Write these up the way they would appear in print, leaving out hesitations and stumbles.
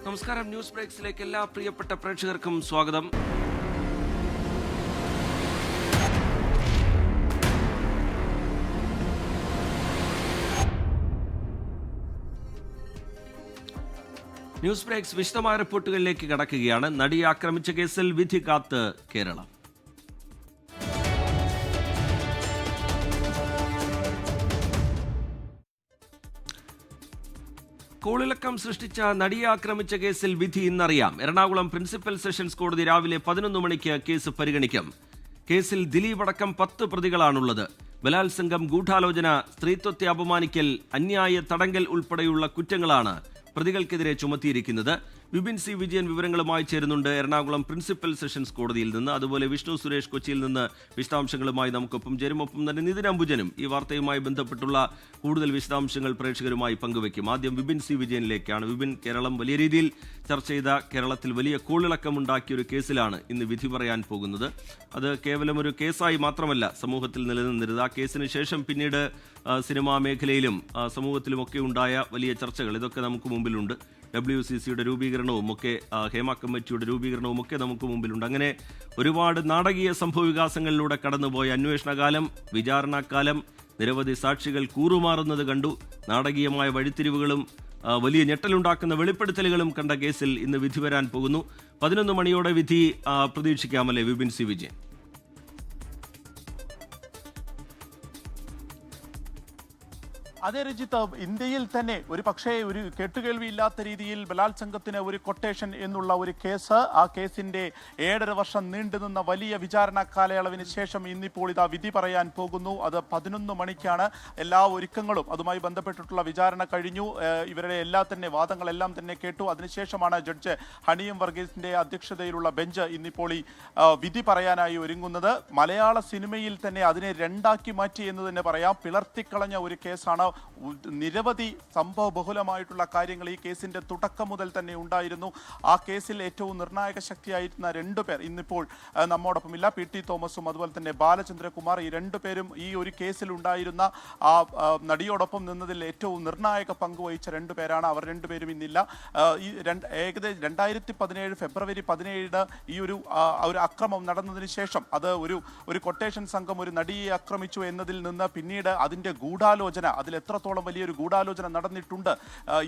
നമസ്കാരം. ന്യൂസ് ബ്രേക്സിലേക്ക് എല്ലാ പ്രിയപ്പെട്ട പ്രേക്ഷകർക്കും സ്വാഗതം. ന്യൂസ് ബ്രേക്സ് വിശദമായ റിപ്പോർട്ടുകളിലേക്ക് കടക്കുകയാണ്. നടിയെ ആക്രമിച്ച കേസിൽ വിധി കാത്ത് കേരളം. കോളിളക്കം സൃഷ്ടിച്ച നടിയെ ആക്രമിച്ച കേസിൽ വിധി ഇന്നറിയാം. എറണാകുളം പ്രിൻസിപ്പൽ സെഷൻസ് കോടതി രാവിലെ 11 മണിക്ക് കേസ് പരിഗണിക്കും. കേസിൽ ദിലീപ് അടക്കം 10 പ്രതികളാണുള്ളത്. ബലാത്സംഗം, ഗൂഢാലോചന, സ്ത്രീത്വത്തെ അപമാനിക്കൽ, അന്യായ തടങ്കൽ ഉൾപ്പെടെയുള്ള കുറ്റങ്ങളാണ് പ്രതികൾക്കെതിരെ ചുമത്തിയിരിക്കുന്നത്. വിപിൻ സി വിജയൻ വിവരങ്ങളുമായി ചേരുന്നുണ്ട് എറണാകുളം പ്രിൻസിപ്പൽ സെഷൻസ് കോടതിയിൽ നിന്ന്. അതുപോലെ വിഷ്ണു സുരേഷ് കൊച്ചിയിൽ നിന്ന് വിശദാംശങ്ങളുമായി നമുക്കൊപ്പം ചേരും. ഒപ്പം തന്നെ നിതിൻ അംബുജനും ഈ വാർത്തയുമായി ബന്ധപ്പെട്ടുള്ള കൂടുതൽ വിശദാംശങ്ങൾ പ്രേക്ഷകരുമായി പങ്കുവയ്ക്കും. ആദ്യം വിപിൻ സി വിജയനിലേക്കാണ്. വിപിൻ, കേരളം വലിയ രീതിയിൽ ചർച്ച ചെയ്ത, കേരളത്തിൽ വലിയ കോളിളക്കമുണ്ടാക്കിയ ഒരു കേസിലാണ് ഇന്ന് വിധി പറയാൻ പോകുന്നത്. അത് കേവലം ഒരു കേസായി മാത്രമല്ല സമൂഹത്തിൽ നിലനിന്നിരുന്നത്. ആ കേസിന് ശേഷം പിന്നീട് സിനിമാ മേഖലയിലും സമൂഹത്തിലുമൊക്കെ ഉണ്ടായ വലിയ ചർച്ചകൾ, ഇതൊക്കെ നമുക്ക് മുമ്പിലുണ്ട്. WCCയുടെ രൂപീകരണവും ഒക്കെ, ഹേമ കമ്മിറ്റിയുടെ രൂപീകരണവും ഒക്കെ നമുക്ക് മുമ്പിലുണ്ട്. അങ്ങനെ ഒരുപാട് നാടകീയ സംഭവവികാസങ്ങളിലൂടെ കടന്നുപോയ അന്വേഷണകാലം, വിചാരണക്കാലം, നിരവധി സാക്ഷികൾ കൂറുമാറുന്നത് കണ്ടു. നാടകീയമായ വഴിത്തിരിവുകളും വലിയ ഞെട്ടലുണ്ടാക്കുന്ന വെളിപ്പെടുത്തലുകളും കണ്ട കേസിൽ ഇന്ന് വിധി വരാൻ പോകുന്നു. 11 മണിയോടെ വിധി പ്രതീക്ഷിക്കാമല്ലേ വിപിൻ സി വിജയൻ? അതേ രഞ്ജിത്ത്, ഇന്ത്യയിൽ തന്നെ ഒരു പക്ഷേ ഒരു കേട്ടുകേൾവിയില്ലാത്ത രീതിയിൽ ബലാത്സംഗത്തിന് ഒരു കൊട്ടേഷൻ എന്നുള്ള ഒരു കേസ്, ആ കേസിന്റെ 7.5 വർഷം നീണ്ടുനിന്ന വലിയ വിചാരണ കാലയളവിന് ശേഷം ഇന്നിപ്പോൾ ഇതാ വിധി പറയാൻ പോകുന്നു. അത് 11 മണിക്കാണ്. എല്ലാ ഒരുക്കങ്ങളും അതുമായി ബന്ധപ്പെട്ടിട്ടുള്ള വിചാരണ കഴിഞ്ഞു. ഇവരുടെ വാദങ്ങളെല്ലാം തന്നെ കേട്ടു. അതിനുശേഷമാണ് ജഡ്ജ് ഹണിയം വർഗീസിന്റെ അധ്യക്ഷതയിലുള്ള ബെഞ്ച് ഇന്നിപ്പോൾ ഈ വിധി പറയാനായി ഒരുങ്ങുന്നത്. മലയാള സിനിമയിൽ തന്നെ അതിനെ രണ്ടാക്കി മാറ്റി എന്ന് തന്നെ പറയാം. പിളർത്തിക്കളഞ്ഞ ഒരു കേസാണ്. നിരവധി സംഭവ ബഹുലമായിട്ടുള്ള കാര്യങ്ങൾ ഈ കേസിന്റെ തുടക്കം മുതൽ തന്നെ ഉണ്ടായിരുന്നു. ആ കേസിൽ ഏറ്റവും നിർണായക ശക്തിയായിരുന്ന 2 പേർ ഇന്നിപ്പോൾ നമ്മോടൊപ്പമില്ല. PT തോമസും അതുപോലെ തന്നെ ബാലചന്ദ്രകുമാർ. ഈ 2 പേരും ഈ ഒരു കേസിൽ ഉണ്ടായിരുന്ന ആ നടിയോടൊപ്പം നിന്നതിൽ ഏറ്റവും നിർണായക പങ്കുവഹിച്ച 2 പേരാണ്. അവർ 2 പേരും ഇന്നില്ല. ഈ ഏകദേശം 2017 ഫെബ്രുവരി 17 ഈ ഒരു അക്രമം നടന്നതിന് ശേഷം അത് ഒരു കൊട്ടേഷൻ സംഘം ഒരു നടിയെ ആക്രമിച്ചു എന്നതിൽ നിന്ന് പിന്നീട് അതിന്റെ ഗൂഢാലോചന, അതിൽ എത്രത്തോളം വലിയൊരു ഗൂഢാലോചന നടന്നിട്ടുണ്ട്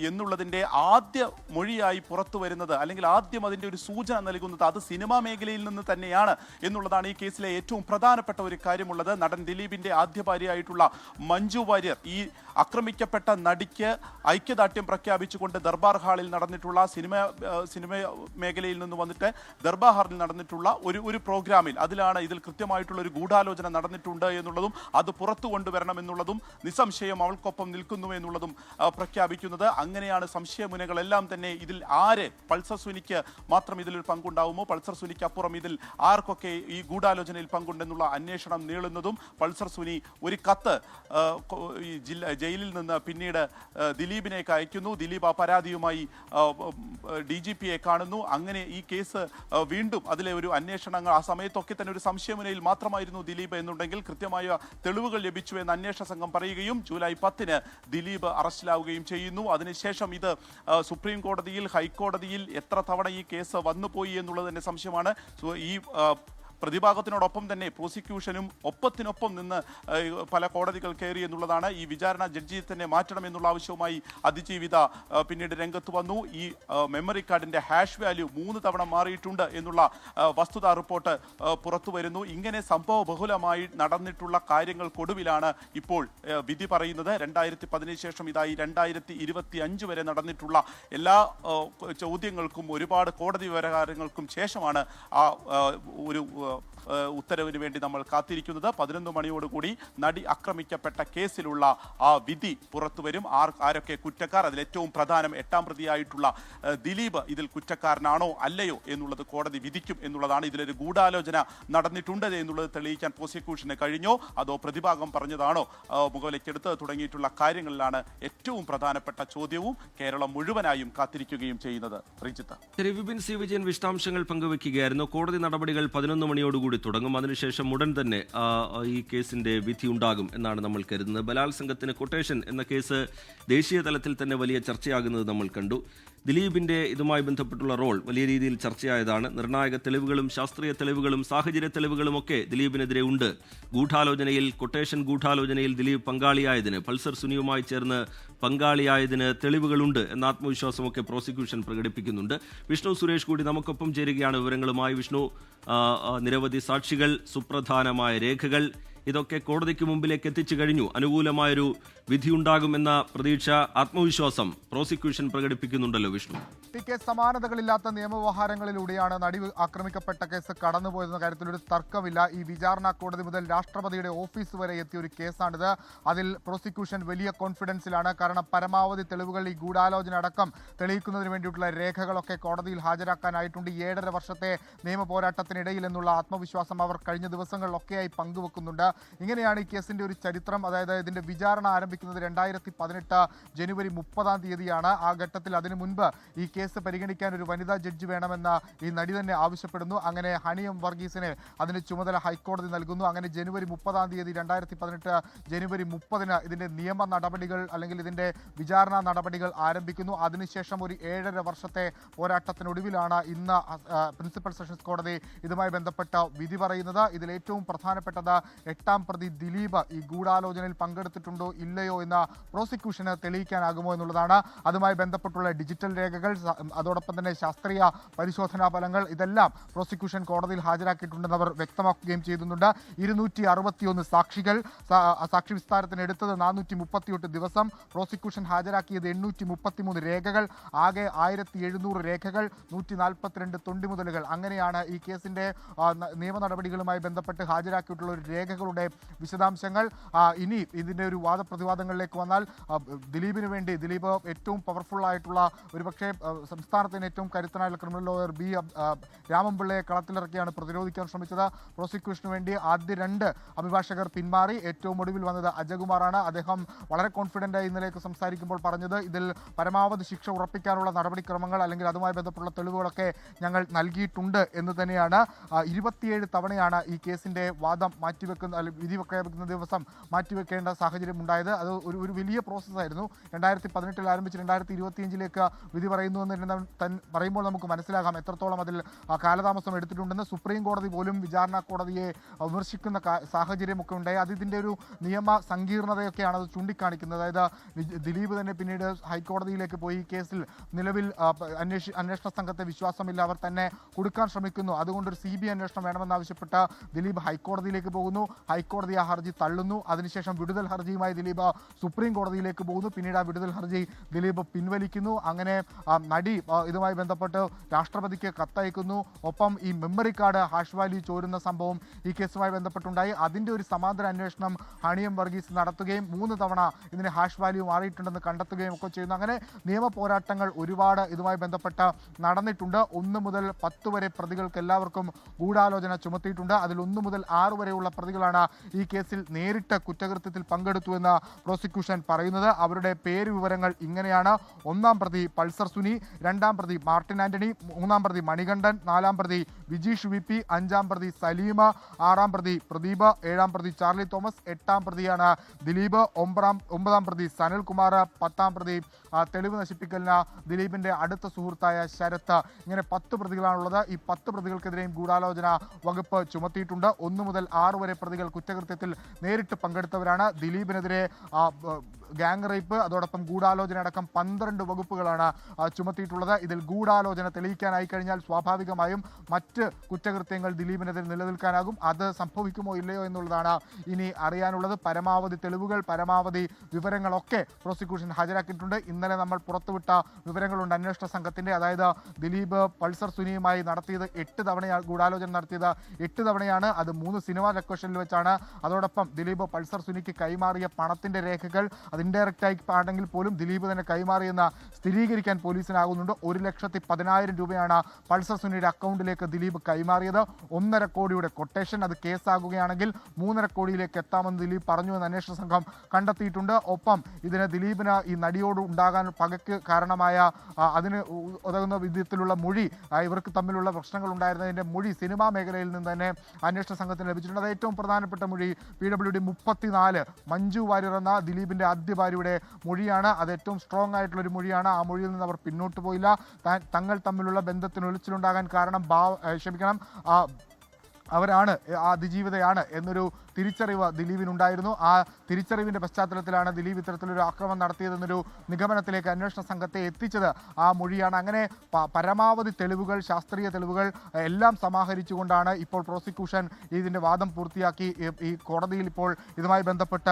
എന്നുള്ളതിന്റെ ആദ്യ മൊഴിയായി പുറത്തു വരുന്നത്, അല്ലെങ്കിൽ ആദ്യം അതിന്റെ ഒരു സൂചന നൽകുന്നത് അത് സിനിമാ മേഖലയിൽ നിന്ന് തന്നെയാണ് എന്നുള്ളതാണ് ഈ കേസിലെ ഏറ്റവും പ്രധാനപ്പെട്ട ഒരു കാര്യമുള്ളത്. നടൻ ദിലീപിന്റെ ആദ്യ ഭാര്യയായിട്ടുള്ള മഞ്ജു വാര്യർ ഈ ആക്രമിക്കപ്പെട്ട നടിക്ക് ഐക്യദാർഢ്യം പ്രഖ്യാപിച്ചുകൊണ്ട് ദർബാർ ഹാളിൽ നടന്നിട്ടുള്ള സിനിമ മേഖലയിൽ നിന്ന് വന്നിട്ട് ദർബാർ ഹാളിൽ നടന്നിട്ടുള്ള ഒരു പ്രോഗ്രാമിൽ ഇതിൽ കൃത്യമായിട്ടുള്ള ഒരു ഗൂഢാലോചന നടന്നിട്ടുണ്ട് എന്നുള്ളതും അത് പുറത്തു കൊണ്ടുവരണം എന്നുള്ളതും നിസ്സംശയം അവൾക്കൊപ്പം നിൽക്കുന്നു എന്നുള്ളതും പ്രഖ്യാപിക്കുന്നത്. അങ്ങനെയാണ് സംശയമുനകളെല്ലാം തന്നെ ഇതിൽ പൾസർ സുനിക്ക് മാത്രം ഇതിലൊരു പങ്കുണ്ടാവുമോ, പൾസർ സുനിക്ക് അപ്പുറം ഇതിൽ ആർക്കൊക്കെ ഈ ഗൂഢാലോചനയിൽ പങ്കുണ്ടെന്നുള്ള അന്വേഷണം നീളുന്നതും. പൾസർ സുനി ഒരു കത്ത് ജയിലിൽ നിന്ന് പിന്നീട് ദിലീപിനേക്ക് അയക്കുന്നു. ദിലീപ് ആ പരാതിയുമായി DGPയെ കാണുന്നു. അങ്ങനെ ഈ കേസ് വീണ്ടും അതിലെ ഒരു അന്വേഷണങ്ങൾ, ആ സമയത്തൊക്കെ തന്നെ ഒരു സംശയമുനയിൽ മാത്രമായിരുന്നു ദിലീപ് എന്നുണ്ടെങ്കിൽ കൃത്യമായ തെളിവുകൾ ലഭിച്ചു എന്ന് അന്വേഷണ സംഘം പറയുകയും ജൂലൈ 10 ദിലീപ് അറസ്റ്റിലാവുകയും ചെയ്യുന്നു. അതിനുശേഷം ഇത് സുപ്രീം കോടതിയിൽ, ഹൈക്കോടതിയിൽ എത്ര തവണ ഈ കേസ് വന്നുപോയി എന്നുള്ളത് തന്നെ സംശയമാണ്. ഈ പ്രതിഭാഗത്തിനോടൊപ്പം തന്നെ പ്രോസിക്യൂഷനും ഒപ്പത്തിനൊപ്പം നിന്ന് പല കോടതികൾ കയറി എന്നുള്ളതാണ്. ഈ വിചാരണ ജഡ്ജിയെ തന്നെ മാറ്റണം എന്നുള്ള ആവശ്യവുമായി അതിജീവിത പിന്നീട് രംഗത്ത് വന്നു. ഈ മെമ്മറി കാർഡിന്റെ ഹാഷ് വാല്യൂ 3 തവണ മാറിയിട്ടുണ്ട് എന്നുള്ള വസ്തുതാ റിപ്പോർട്ട് പുറത്തു വരുന്നു. ഇങ്ങനെ സംഭവ ബഹുലമായി നടന്നിട്ടുള്ള കാര്യങ്ങൾക്കൊടുവിലാണ് ഇപ്പോൾ വിധി പറയുന്നത്. 2010 ശേഷം ഇതായി 2025 വരെ നടന്നിട്ടുള്ള എല്ലാ ചോദ്യങ്ങൾക്കും ഒരുപാട് കോടതി വ്യവഹാരങ്ങൾക്കും ശേഷമാണ് ആ ഒരു ഉത്തരവിന് വേണ്ടി നമ്മൾ കാത്തിരിക്കുന്നത്. 11 മണിയോടുകൂടി നടി ആക്രമിക്കപ്പെട്ട കേസിലുള്ള ആ വിധി പുറത്തുവരും. ആരൊക്കെ കുറ്റക്കാർ, അതിൽ ഏറ്റവും പ്രധാനം 8ാം പ്രതിയായിട്ടുള്ള ദിലീപ് ഇതിൽ കുറ്റക്കാരനാണോ അല്ലയോ എന്നുള്ളത് കോടതി വിധിക്കും എന്നുള്ളതാണ്. ഇതിലൊരു ഗൂഢാലോചന നടന്നിട്ടുണ്ട് എന്നുള്ളത് തെളിയിക്കാൻ പ്രോസിക്യൂഷന് കഴിഞ്ഞോ അതോ പ്രതിഭാഗം പറഞ്ഞതാണോ മുഖവിലക്കെടുത്ത് തുടങ്ങിയിട്ടുള്ള കാര്യങ്ങളിലാണ് ഏറ്റവും പ്രധാനപ്പെട്ട ചോദ്യവും കേരളം മുഴുവനായും കാത്തിരിക്കുകയും ചെയ്യുന്നത്. റിജിത്ത്, വിപിൻ സി വിജയൻ വിശദാംശങ്ങൾ പങ്കുവയ്ക്കുകയായിരുന്നു. കോടതി നടപടികൾ 11 മണിയോടുകൂടി തുടങ്ങും. അതിനുശേഷം ഉടൻ തന്നെ ഈ കേസിന്റെ വിധി ഉണ്ടാകും എന്നാണ് നമ്മൾ കരുതുന്നത്. ബലാത്സംഗത്തിന് കൊട്ടേഷൻ എന്ന കേസ് ദേശീയ തലത്തിൽ തന്നെ വലിയ ചർച്ചയാകുന്നത് നമ്മൾ കണ്ടു. ദിലീപിന്റെ ഇതുമായി ബന്ധപ്പെട്ടുള്ള റോൾ വലിയ രീതിയിൽ ചർച്ചയായതാണ്. നിർണായക തെളിവുകളും ശാസ്ത്രീയ തെളിവുകളും സാഹചര്യ തെളിവുകളും ഒക്കെ ദിലീപിനെതിരെ ഉണ്ട്. കൊട്ടേഷൻ ഗൂഢാലോചനയിൽ ദിലീപ് പങ്കാളിയായതിന്, പൾസർ സുനിയുമായി ചേർന്ന് പങ്കാളിയായതിന് തെളിവുകളുണ്ട് എന്ന ആത്മവിശ്വാസമൊക്കെ പ്രോസിക്യൂഷൻ പ്രകടിപ്പിക്കുന്നുണ്ട്. വിഷ്ണു സുരേഷ് കൂടി നമുക്കൊപ്പം ചേരുകയാണ് വിവരങ്ങളുമായി. വിഷ്ണു, നിരവധി സാക്ഷികൾ, സുപ്രധാനമായ രേഖകൾ, ഇതൊക്കെ കോടതിക്ക് മുമ്പിലേക്ക് എത്തിച്ചു കഴിഞ്ഞു. അനുകൂലമായൊരു വിധിയുണ്ടാകുമെന്ന പ്രതീക്ഷ, ആത്മവിശ്വാസം പ്രോസിക്യൂഷൻ പ്രകടിപ്പിക്കുന്നുണ്ടല്ലോ വിഷ്ണു. സമാനതകളില്ലാത്ത നിയമവ്യവഹാരങ്ങളിലൂടെയാണ് നടി ആക്രമിക്കപ്പെട്ട കേസ് കടന്നുപോയതെന്ന കാര്യത്തിൽ ഒരു തർക്കമില്ല. ഈ വിചാരണ കോടതി മുതൽ രാഷ്ട്രപതിയുടെ ഓഫീസ് വരെ എത്തിയ ഒരു കേസാണിത്. അതിൽ പ്രോസിക്യൂഷൻ വലിയ കോൺഫിഡൻസിലാണ്. കാരണം പരമാവധി തെളിവുകൾ, ഈ ഗൂഢാലോചന അടക്കം തെളിയിക്കുന്നതിന് വേണ്ടിയിട്ടുള്ള രേഖകളൊക്കെ കോടതിയിൽ ഹാജരാക്കാനായിട്ടുണ്ട്. 7.5 വർഷത്തെ നിയമ പോരാട്ടത്തിനിടയിൽ എന്നുള്ള ആത്മവിശ്വാസം അവർ കഴിഞ്ഞ ദിവസങ്ങളിലൊക്കെയായി പങ്കുവെക്കുന്നുണ്ട്. ഇങ്ങനെയാണ് ഈ കേസിന്റെ ഒരു ചരിത്രം. അതായത് ഇതിന്റെ വിചാരണ ആരംഭിക്കുന്നത് 2018 ജനുവരി 30-ാം തീയതിയാണ്. ആ ഘട്ടത്തിൽ അതിനു മുൻപ് ഈ കേസ് പരിഗണിക്കാൻ ഒരു വനിതാ ജഡ്ജി വേണമെന്ന് ഈ നടി തന്നെ ആവശ്യപ്പെടുന്നു. അങ്ങനെ ഹണി എം വർഗീസിന് അതിന് ചുമതല ഹൈക്കോടതി നൽകുന്നു. അങ്ങനെ ജനുവരി 30-ാം തീയതി 2018 ജനുവരി 30-ന് ഇതിന്റെ നിയമ നടപടികൾ അല്ലെങ്കിൽ ഇതിന്റെ വിചാരണ നടപടികൾ ആരംഭിക്കുന്നു. അതിനുശേഷം ഒരു 7.5 വർഷത്തെ പോരാട്ടത്തിനൊടുവിലാണ് ഇന്ന് പ്രിൻസിപ്പൽ സെഷൻസ് കോടതി ഇതുമായി ബന്ധപ്പെട്ട വിധി പറയുന്നത്. ഇതിൽ ഏറ്റവും പ്രധാനപ്പെട്ടത് 8ാം പ്രതി ദിലീപ് ഈ ഗൂഢാലോചനയിൽ പങ്കെടുത്തിട്ടുണ്ടോ ഇല്ലയോ എന്ന് പ്രോസിക്യൂഷന് തെളിയിക്കാനാകുമോ എന്നുള്ളതാണ്. അതുമായി ബന്ധപ്പെട്ടുള്ള ഡിജിറ്റൽ രേഖകൾ, അതോടൊപ്പം തന്നെ ശാസ്ത്രീയ പരിശോധനാ ഫലങ്ങൾ, ഇതെല്ലാം പ്രോസിക്യൂഷൻ കോടതിയിൽ ഹാജരാക്കിയിട്ടുണ്ടെന്ന് അവർ വ്യക്തമാക്കുകയും ചെയ്യുന്നുണ്ട്. 261 സാക്ഷികൾ, സാക്ഷി വിസ്താരത്തിന് എടുത്തത് 438 ദിവസം, പ്രോസിക്യൂഷൻ ഹാജരാക്കിയത് 833 രേഖകൾ, ആകെ 1700 രേഖകൾ, 142 തൊണ്ടിമുതലുകൾ. അങ്ങനെയാണ് ഈ കേസിന്റെ നിയമ നടപടികളുമായി ബന്ധപ്പെട്ട് ഹാജരാക്കിയിട്ടുള്ള ഒരു രേഖകളുടെ വിശദാംശങ്ങൾ. ഇനി ഇതിന്റെ ഒരു വാദപ്രതിവാദങ്ങളിലേക്ക് വന്നാൽ, ദിലീപിന് വേണ്ടി, ദിലീപ് ഏറ്റവും പവർഫുൾ ആയിട്ടുള്ള, ഒരുപക്ഷെ സംസ്ഥാനത്തിന് ഏറ്റവും കരുത്തനായുള്ള ക്രിമിനൽ ലോയർ ബി രാമൻപിള്ളയെ കളത്തിലിറക്കിയാണ് പ്രതിരോധിക്കാൻ ശ്രമിച്ചത്. പ്രോസിക്യൂഷന് വേണ്ടി ആദ്യ 2 അഭിഭാഷകർ പിന്മാറി. ഏറ്റവും ഒടുവിൽ വന്നത് അജയകുമാറാണ്. അദ്ദേഹം വളരെ കോൺഫിഡൻ്റായി ഇന്നലേക്ക് സംസാരിക്കുമ്പോൾ പറഞ്ഞത്, ഇതിൽ പരമാവധി ശിക്ഷ ഉറപ്പിക്കാനുള്ള നടപടിക്രമങ്ങൾ അല്ലെങ്കിൽ അതുമായി ബന്ധപ്പെട്ടുള്ള തെളിവുകളൊക്കെ ഞങ്ങൾ നൽകിയിട്ടുണ്ട് എന്ന് തന്നെയാണ്. 27 തവണയാണ് ഈ കേസിന്റെ വാദം മാറ്റിവെക്കുന്ന, അല്ലെങ്കിൽ വിധി പ്രഖ്യാപിക്കുന്ന ദിവസം മാറ്റിവെക്കേണ്ട സാഹചര്യം ഉണ്ടായത്. അത് ഒരു വലിയ പ്രോസസ്സായിരുന്നു. 2018 ആരംഭിച്ച് 2025 വിധി പറയുന്നു എന്ന് പറയുമ്പോൾ നമുക്ക് മനസ്സിലാകാം എത്രത്തോളം അതിൽ കാലതാമസം എടുത്തിട്ടുണ്ടെന്ന്. സുപ്രീം കോടതി പോലും വിചാരണ കോടതിയെ വിമർശിക്കുന്ന സാഹചര്യമൊക്കെ ഉണ്ടായി. അതിൻ്റെ ഒരു നിയമ സങ്കീർണതയൊക്കെയാണ് അത് ചൂണ്ടിക്കാണിക്കുന്നത്. അതായത് ദിലീപ് തന്നെ പിന്നീട് ഹൈക്കോടതിയിലേക്ക് പോയി ഈ കേസിൽ നിലവിൽ അന്വേഷണ സംഘത്തെ വിശ്വാസമില്ല, അവർ തന്നെ കൊടുക്കാൻ ശ്രമിക്കുന്നു, അതുകൊണ്ടൊരു CBI അന്വേഷണം വേണമെന്നാവശ്യപ്പെട്ട് ദിലീപ് ഹൈക്കോടതിയിലേക്ക് പോകുന്നു. ഹൈക്കോടതി ആ ഹർജി തള്ളുന്നു. അതിനുശേഷം വിടുതൽ ഹർജിയുമായി ദിലീപ് സുപ്രീം കോടതിയിലേക്ക് പോകുന്നു. പിന്നീട് ആ വിടുതൽ ഹർജി ദിലീപ് പിൻവലിക്കുന്നു. അങ്ങനെ നടി ഇതുമായി ബന്ധപ്പെട്ട് രാഷ്ട്രപതിക്ക് കത്തയക്കുന്നു. ഒപ്പം ഈ മെമ്മറി കാർഡ് ഹാഷ് വാല്യൂ ചോരുന്ന സംഭവം ഈ കേസുമായി ബന്ധപ്പെട്ടുണ്ടായി. അതിൻ്റെ ഒരു സമാന്തര അന്വേഷണം ഹണി എം വർഗീസ് നടത്തുകയും 3 തവണ ഇതിന് ഹാഷ് വാല്യൂ മാറിയിട്ടുണ്ടെന്ന് കണ്ടെത്തുകയും ഒക്കെ ചെയ്യുന്നു. അങ്ങനെ നിയമ പോരാട്ടങ്ങൾ ഒരുപാട് ഇതുമായി ബന്ധപ്പെട്ട് നടന്നിട്ടുണ്ട്. 1 മുതൽ 10 വരെ പ്രതികൾക്ക് എല്ലാവർക്കും ഗൂഢാലോചന ചുമത്തിയിട്ടുണ്ട്. അതിൽ 1 മുതൽ 6 വരെയുള്ള പ്രതികളാണ് ഈ കേസിൽ നേരിട്ട് കുറ്റകൃത്യത്തിൽ പങ്കെടുത്തുവെന്ന് പ്രോസിക്യൂഷൻ പറയുന്നത്. അവരുടെ പേര് വിവരങ്ങൾ ഇങ്ങനെയാണ്: 1ാം പ്രതി പൾസർ സുനി, 2ാം പ്രതി മാർട്ടിൻ ആന്റണി, 3ാം പ്രതി മണികണ്ഠൻ, 4ാം പ്രതി വിജീഷ് VP, 5ാം പ്രതി സലീമ, 6ാം പ്രതി പ്രദീപ്, 7ാം പ്രതി ചാർലി തോമസ്, 8ാം പ്രതിയാണ് ദിലീപ്, 9ാം പ്രതി സനൽകുമാർ, 10ാം പ്രതി തെളിവ് നശിപ്പിക്കലിന് ദിലീപിന്റെ അടുത്ത സുഹൃത്തായ ശരത്ത്. ഇങ്ങനെ 10 പ്രതികളാണുള്ളത്. ഈ 10 പ്രതികൾക്കെതിരെയും ഗൂഢാലോചന വകുപ്പ് ചുമത്തിയിട്ടുണ്ട്. 1 മുതൽ 6 വരെ പ്രതികൾ കുറ്റകൃത്യത്തിൽ നേരിട്ട് പങ്കെടുത്തവരാണ്. ദിലീപിനെതിരെ ഗ്യാങ് റേപ്പ്, അതോടൊപ്പം ഗൂഢാലോചന അടക്കം 12 വകുപ്പുകളാണ് ചുമത്തിയിട്ടുള്ളത്. ഇതിൽ ഗൂഢാലോചന തെളിയിക്കാനായി കഴിഞ്ഞാൽ സ്വാഭാവികമായും മറ്റ് കുറ്റകൃത്യങ്ങൾ ദിലീപിനെതിരെ നിലനിൽക്കാനാകും. അത് സംഭവിക്കുമോ ഇല്ലയോ എന്നുള്ളതാണ് ഇനി അറിയാനുള്ളത്. പരമാവധി തെളിവുകൾ, പരമാവധി വിവരങ്ങളൊക്കെ പ്രോസിക്യൂഷൻ ഹാജരാക്കിയിട്ടുണ്ട്. ഇന്നലെ നമ്മൾ പുറത്തുവിട്ട വിവരങ്ങളുണ്ട് അന്വേഷണ സംഘത്തിന്റെ. അതായത് ദിലീപ് പൾസർ സുനിയുമായി നടത്തിയത് 8 തവണയാണ് ഗൂഢാലോചന നടത്തിയത്. 8 തവണയാണ്. അത് 3 സിനിമാ ലൊക്കേഷനിൽ വെച്ചാണ്. അതോടൊപ്പം ദിലീപ് പൾസർ സുനിക്ക് കൈമാറിയ പണത്തിന്റെ രേഖകൾ അത് ഇൻഡയറക്റ്റ് ആയി ആണെങ്കിൽ പോലും ദിലീപ് തന്നെ കൈമാറിയെന്ന് സ്ഥിരീകരിക്കാൻ പോലീസിനാകുന്നുണ്ട്. 1,10,000 രൂപയാണ് പൾസർ സുനിയുടെ അക്കൗണ്ടിലേക്ക് ദിലീപ് കൈമാറിയത്. 1.5 കോടിയുടെ കൊട്ടേഷൻ, അത് കേസാകുകയാണെങ്കിൽ 3.5 കോടിയിലേക്ക് എത്താമെന്ന് ദിലീപ് പറഞ്ഞുവെന്ന് അന്വേഷണ സംഘം കണ്ടെത്തിയിട്ടുണ്ട്. ഒപ്പം ഇതിന് ദിലീപിന് ഈ നടിയോട് ഉണ്ടാകാൻ പകയ്ക്ക് കാരണമായ അതിന് ഉതകുന്ന വിധത്തിലുള്ള മൊഴി, ഇവർക്ക് തമ്മിലുള്ള പ്രശ്നങ്ങൾ ഉണ്ടായിരുന്നതിൻ്റെ മൊഴി സിനിമാ മേഖലയിൽ നിന്ന് തന്നെ അന്വേഷണ സംഘത്തിന് ലഭിച്ചിട്ടുണ്ട്. അത് ഏറ്റവും പ്രധാനപ്പെട്ട മൊഴി PWD 34 മഞ്ജു വാര്യർ എന്ന ദിലീപിൻ്റെ ആദ്യ ആദ്യ ഭാര്യയുടെ മൊഴിയാണ്. അത് ഏറ്റവും സ്ട്രോങ് ആയിട്ടുള്ള ഒരു മൊഴിയാണ്. ആ മൊഴിയിൽ നിന്ന് അവർ പിന്നോട്ട് പോയില്ല. തങ്ങൾ തമ്മിലുള്ള ബന്ധത്തിന് ഒളിച്ചിലുണ്ടാകാൻ കാരണം അവരാണ്, അതിജീവിതയാണ് എന്നൊരു തിരിച്ചറിവ് ദിലീപിനുണ്ടായിരുന്നു. ആ തിരിച്ചറിവിന്റെ പശ്ചാത്തലത്തിലാണ് ദിലീപ് ഇത്തരത്തിലൊരു ആക്രമണം നടത്തിയതെന്നൊരു നിഗമനത്തിലേക്ക് അന്വേഷണ സംഘത്തെ എത്തിച്ചത് ആ മൊഴിയാണ്. അങ്ങനെ പരമാവധി തെളിവുകൾ, ശാസ്ത്രീയ തെളിവുകൾ എല്ലാം സമാഹരിച്ചുകൊണ്ടാണ് ഇപ്പോൾ പ്രോസിക്യൂഷൻ ഇതിന്റെ വാദം പൂർത്തിയാക്കി ഈ കോടതിയിൽ ഇപ്പോൾ ഇതുമായി ബന്ധപ്പെട്ട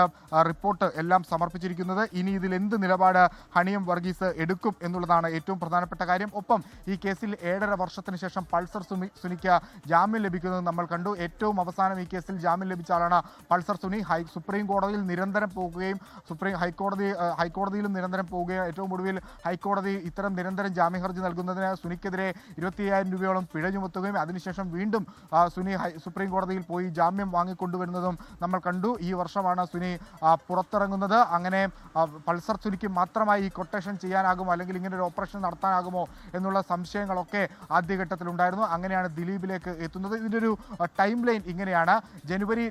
റിപ്പോർട്ട് എല്ലാം സമർപ്പിച്ചിരിക്കുന്നത്. ഇനി ഇതിൽ എന്ത് നിലപാട് ഹണിയം വർഗീസ് എടുക്കും എന്നുള്ളതാണ് ഏറ്റവും പ്രധാനപ്പെട്ട കാര്യം. ഒപ്പം ഈ കേസിൽ 7.5 വർഷത്തിന് ശേഷം പൾസർ സുനിക്ക് ജാമ്യം ലഭിക്കുന്നത് നമ്മൾ കണ്ടു. ഏറ്റവും അവസാനം ഈ കേസിൽ ജാമ്യം ലഭിച്ച ആളാണ് പൾസർ സുനി. സുപ്രീം കോടതിയിൽ നിരന്തരം പോകുകയും ഹൈക്കോടതിയിലും നിരന്തരം പോവുകയും ഏറ്റവും ഒടുവിൽ ഹൈക്കോടതി ഇത്തരം നിരന്തരം ജാമ്യ ഹർജി നൽകുന്നതിന് സുനിക്കെതിരെ 25,000 രൂപയോളം പിഴ ചുമത്തുകയും അതിനുശേഷം വീണ്ടും സുനി സുപ്രീം കോടതിയിൽ പോയി ജാമ്യം വാങ്ങിക്കൊണ്ടുവരുന്നതും നമ്മൾ കണ്ടു. ഈ വർഷമാണ് സുനി പുറത്തിറങ്ങുന്നത്. അങ്ങനെ പൾസർ സുനിക്ക് മാത്രമായി ഈ കൊട്ടേഷൻ ചെയ്യാനാകുമോ, അല്ലെങ്കിൽ ഇങ്ങനെ ഒരു ഓപ്പറേഷൻ നടത്താനാകുമോ എന്നുള്ള സംശയങ്ങളൊക്കെ ആദ്യഘട്ടത്തിലുണ്ടായിരുന്നു. അങ്ങനെയാണ് ദിലീപിലേക്ക് എത്തുന്നത്. ഇതിൻ്റെ ഒരു ടൈം ലൈൻ ഇങ്ങനെയാണ്. ഫെബ്രുവരി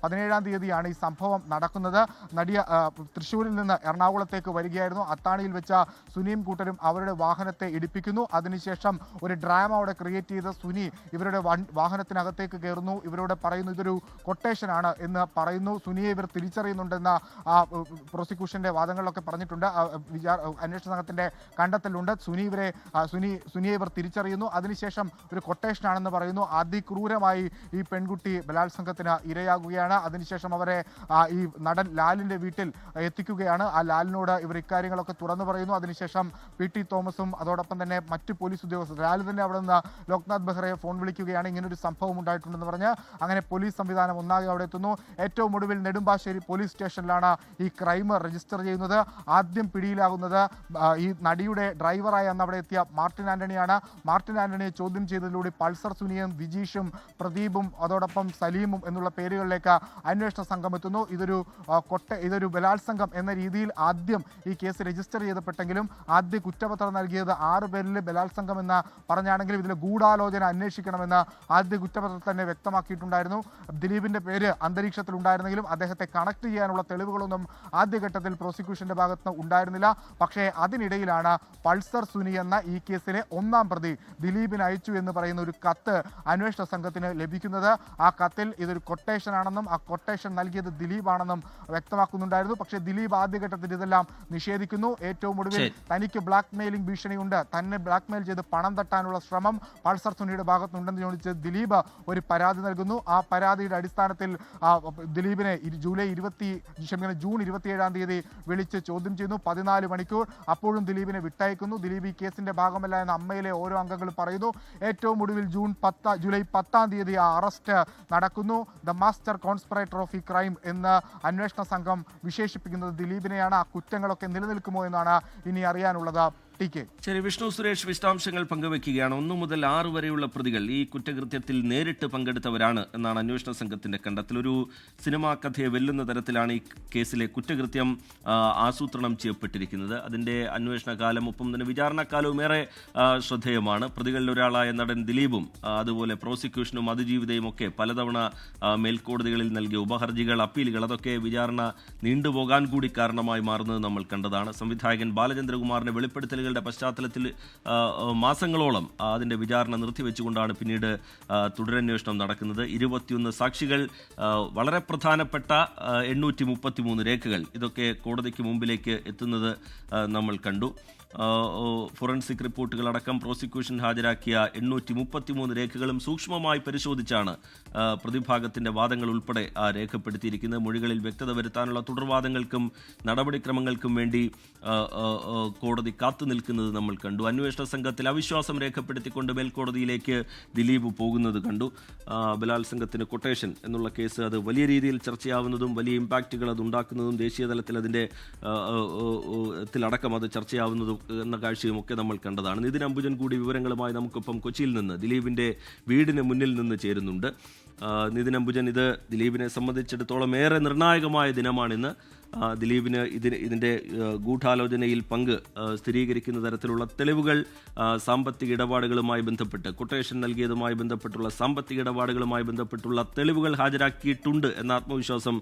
17-ാം തീയതിയാണ് ഈ സംഭവം നടക്കുന്നത്. തൃശ്ശൂരിൽ നിന്ന് എറണാകുളത്തേക്ക് വരികയായിരുന്നു. അത്താണിയിൽ വെച്ച സുനിയും കൂട്ടരും അവരുടെ വാഹനത്തെ ഇടിപ്പിക്കുന്നു. അതിനുശേഷം ഒരു ഡ്രാമ അവിടെ ക്രിയേറ്റ് ചെയ്ത സുനി ഇവരുടെ വാഹനത്തിനകത്തേക്ക് കയറുന്നു. ഇവരോട് പറയുന്നു ഇതൊരു കൊട്ടേഷനാണ് എന്ന് പറയുന്നു. സുനിയെ ഇവർ തിരിച്ചറിയുന്നുണ്ടെന്ന പ്രോസിക്യൂഷന്റെ വാദങ്ങളിലൊക്കെ പറഞ്ഞിട്ടുണ്ട്. അന്വേഷണ സംഘത്തിന്റെ കണ്ടെത്തലുണ്ട്. സുനിയെ ഇവർ തിരിച്ചറിയുന്നു. അതിനുശേഷം ഒരു കൊട്ടേഷനാണെന്ന് പറയുന്നു. അതിക്രൂരമായി ഈ പെൺകുട്ടി ബലാത്സംഗത്തിന് ഇരയാകുകയാണ്. അതിനുശേഷം അവരെ ഈ നടൻ ലാലിന്റെ വീട്ടിൽ എത്തിക്കുകയാണ്. ആ ലാലിനോട് ഇവർ ഇക്കാര്യങ്ങളൊക്കെ തുറന്നു പറയുന്നു. അതിനുശേഷം PT തോമസും അതോടൊപ്പം തന്നെ മറ്റ് പോലീസ് ഉദ്യോഗസ്ഥർ, ലാൽ തന്നെ അവിടെ നിന്ന് ലോക്നാഥ് ബെഹ്റയെ ഫോൺ വിളിക്കുകയാണ്, ഇങ്ങനൊരു സംഭവം ഉണ്ടായിട്ടുണ്ടെന്ന് പറഞ്ഞ്. അങ്ങനെ പോലീസ് സംവിധാനം ഒന്നാകെ അവിടെ എത്തുന്നു. ഏറ്റവും ഒടുവിൽ നെടുമ്പാശ്ശേരി പോലീസ് സ്റ്റേഷനിലാണ് ഈ ക്രൈം രജിസ്റ്റർ ചെയ്യുന്നത്. ആദ്യം പിടിയിലാകുന്നത് ഈ നടിയുടെ ഡ്രൈവറായി അന്ന് അവിടെ എത്തിയ മാർട്ടിൻ ആന്റണിയാണ്. മാർട്ടിൻ ആന്റണിയെ ചോദ്യം ചെയ്തതിലൂടെ പൾസർ സുനിയും വിജീഷും പ്രദീപും അതോടൊപ്പം സലീമും എന്നുള്ള പേരുകളിലേക്ക് അന്വേഷണ സംഘം എത്തുന്നു. ഇതൊരു ബലാത്സംഗം എന്ന രീതിയിൽ ആദ്യം ഈ കേസ് രജിസ്റ്റർ ചെയ്യപ്പെട്ടെങ്കിലും ആദ്യ കുറ്റപത്രം നൽകിയത് 6 പേരിൽ ബലാത്സംഗം എന്ന് പറഞ്ഞാണെങ്കിലും ഇതിലെ ഗൂഢാലോചന അന്വേഷിക്കണമെന്ന് ആദ്യ കുറ്റപത്രത്തിൽ തന്നെ വ്യക്തമാക്കിയിട്ടുണ്ടായിരുന്നു. ദിലീപിന്റെ പേര് അന്തരീക്ഷത്തിൽ ഉണ്ടായിരുന്നെങ്കിലും അദ്ദേഹത്തെ കണക്ട് ചെയ്യാനുള്ള തെളിവുകളൊന്നും ആദ്യഘട്ടത്തിൽ പ്രോസിക്യൂഷന്റെ ഭാഗത്ത് ഉണ്ടായിരുന്നില്ല. പക്ഷേ അതിനിടയിലാണ് പൾസർ സുനി എന്ന ഈ കേസിലെ 1-ാം പ്രതി ദിലീപിന് അയച്ചു എന്ന് പറയുന്ന ഒരു കത്ത് അന്വേഷണ സംഘത്തിന് ലഭിക്കുന്നത്. ആ കത്തിൽ ഇതൊരു കൊട്ടേഷൻ ആണെന്നും ആ കൊട്ടേഷൻ നൽകിയത് ദിലീപാണെന്നും വ്യക്തമാക്കുന്നുണ്ടായിരുന്നു. പക്ഷേ ദിലീപ് ആദ്യഘട്ടത്തിൽ ഇതെല്ലാം നിഷേധിക്കുന്നു. ഏറ്റവും ഒടുവിൽ തനിക്ക് ബ്ലാക്ക് മെയിലിംഗ് ഭീഷണിയുണ്ട്, തന്നെ ബ്ലാക്ക് മെയിൽ ചെയ്ത് പണം തട്ടാനുള്ള ശ്രമം പൾസർ സുനിയുടെ ഭാഗത്തുണ്ടെന്ന് ചോദിച്ച് ദിലീപ് ഒരു പരാതി നൽകുന്നു. ആ പരാതിയുടെ അടിസ്ഥാനത്തിൽ ദിലീപിനെ ജൂൺ 27-ാം തീയതി വിളിച്ച് ചോദ്യം ചെയ്യുന്നു. 14 മണിക്കൂർ. അപ്പോഴും ദിലീപിനെ വിട്ടയക്കുന്നു. ദിലീപ് ഈ കേസിന്റെ ഭാഗമല്ല എന്ന് അമ്മയിലെ ഓരോ അംഗങ്ങളും പറയുന്നു. ഏറ്റവും ഒടുവിൽ ജൂലൈ 10-ാം തീയതി ആ അറസ്റ്റ് നടക്കുന്നു. ദ മാസ്റ്റർ കോൺസ്പിറേറ്റർ ഓഫ് ഈ ക്രൈം എന്ന് അന്വേഷണ സംഘം വിശേഷിപ്പിക്കുന്നത് ദിലീപിനെയാണ്. ആ കുറ്റങ്ങളൊക്കെ നിലനിൽക്കുമോ എന്നാണ് ഇനി അറിയാനുള്ളത്. ശരി, വിഷ്ണു സുരേഷ് വിശദാംശങ്ങൾ പങ്കുവെക്കുകയാണ്. 1 മുതൽ 6 വരെയുള്ള പ്രതികൾ ഈ കുറ്റകൃത്യത്തിൽ നേരിട്ട് പങ്കെടുത്തവരാണ് എന്നാണ് അന്വേഷണ സംഘത്തിന്റെ കണ്ടെത്തൽ. ഒരു സിനിമാ കഥയെ വെല്ലുന്ന തരത്തിലാണ് ഈ കേസിലെ കുറ്റകൃത്യം ആസൂത്രണം ചെയ്യപ്പെട്ടിരിക്കുന്നത്. അതിന്റെ അന്വേഷണ കാലം ഒപ്പം തന്നെ വിചാരണക്കാലവും ഏറെ ശ്രദ്ധേയമാണ്. പ്രതികളിൽ ഒരാളായ നടൻ ദിലീപും അതുപോലെ പ്രോസിക്യൂഷനും അതിജീവിതയും ഒക്കെ പലതവണ മേൽക്കോടതികളിൽ നൽകിയ ഉപഹർജികൾ, അപ്പീലുകൾ, അതൊക്കെ വിചാരണ നീണ്ടുപോകാൻ കൂടി കാരണമായി മാറുന്നത് നമ്മൾ കണ്ടതാണ്. സംവിധായകൻ ബാലചന്ദ്രകുമാറിന്റെ വെളിപ്പെടുത്തലുകളുടെ പശ്ചാത്തലത്തിൽ മാസങ്ങളോളം അതിന്റെ വിചാരണ നിർത്തിവെച്ചുകൊണ്ടാണ് പിന്നീട് തുടരന്വേഷണം നടക്കുന്നത്. 21 സാക്ഷികൾ, വളരെ പ്രധാനപ്പെട്ട 833 രേഖകൾ, ഇതൊക്കെ കോടതിക്ക് മുമ്പിലേക്ക് എത്തുന്നത് നമ്മൾ കണ്ടു. ഫോറൻസിക് റിപ്പോർട്ടുകളടക്കം പ്രോസിക്യൂഷൻ ഹാജരാക്കിയ 833 രേഖകളും സൂക്ഷ്മമായി പരിശോധിച്ചാണ് പ്രതിഭാഗത്തിന്റെ വാദങ്ങൾ ഉൾപ്പെടെ രേഖപ്പെടുത്തിയിരിക്കുന്നത്. മൊഴികളിൽ വ്യക്തത വരുത്താനുള്ള തുടർവാദങ്ങൾക്കും നടപടിക്രമങ്ങൾക്കും വേണ്ടി കോടതി കാത്തുനിൽക്കുന്നത് നമ്മൾ കണ്ടു. അന്വേഷണ സംഘത്തിൽ അവിശ്വാസം രേഖപ്പെടുത്തിക്കൊണ്ട് മേൽക്കോടതിയിലേക്ക് ദിലീപ് പോകുന്നത് കണ്ടു. ബലാത്സംഗത്തിന് കൊട്ടേഷൻ എന്നുള്ള കേസ് അത് വലിയ രീതിയിൽ ചർച്ചയാവുന്നതും വലിയ ഇമ്പാക്റ്റുകൾ അത് ഉണ്ടാക്കുന്നതും ദേശീയ തലത്തിൽ അതിൻ്റെ ത്തിലടക്കം അത് ചർച്ചയാവുന്നതും എന്ന കാഴ്ചയും ഒക്കെ നമ്മൾ കണ്ടതാണ്. നിതിൻ അംബുജൻ കൂടി വിവരങ്ങളുമായി നമുക്കൊപ്പം കൊച്ചിയിൽ നിന്ന് ദിലീപിന്റെ വീടിന് മുന്നിൽ നിന്ന് ചേരുന്നുണ്ട്. നിതിൻ അംബുജൻ, ഇത് ദിലീപിനെ സംബന്ധിച്ചിടത്തോളം ഏറെ നിർണായകമായ ദിനമാണിന്ന്. ദിലീപിന് ഇതിൻ്റെ ഗൂഢാലോചനയിൽ പങ്ക് സ്ഥിരീകരിക്കുന്ന തരത്തിലുള്ള തെളിവുകൾ സാമ്പത്തിക ഇടപാടുകളുമായി ബന്ധപ്പെട്ട് കൊട്ടേഷൻ നൽകിയതുമായി ബന്ധപ്പെട്ടുള്ള സാമ്പത്തിക ഇടപാടുകളുമായി ബന്ധപ്പെട്ടുള്ള തെളിവുകൾ ഹാജരാക്കിയിട്ടുണ്ട് എന്ന ആത്മവിശ്വാസം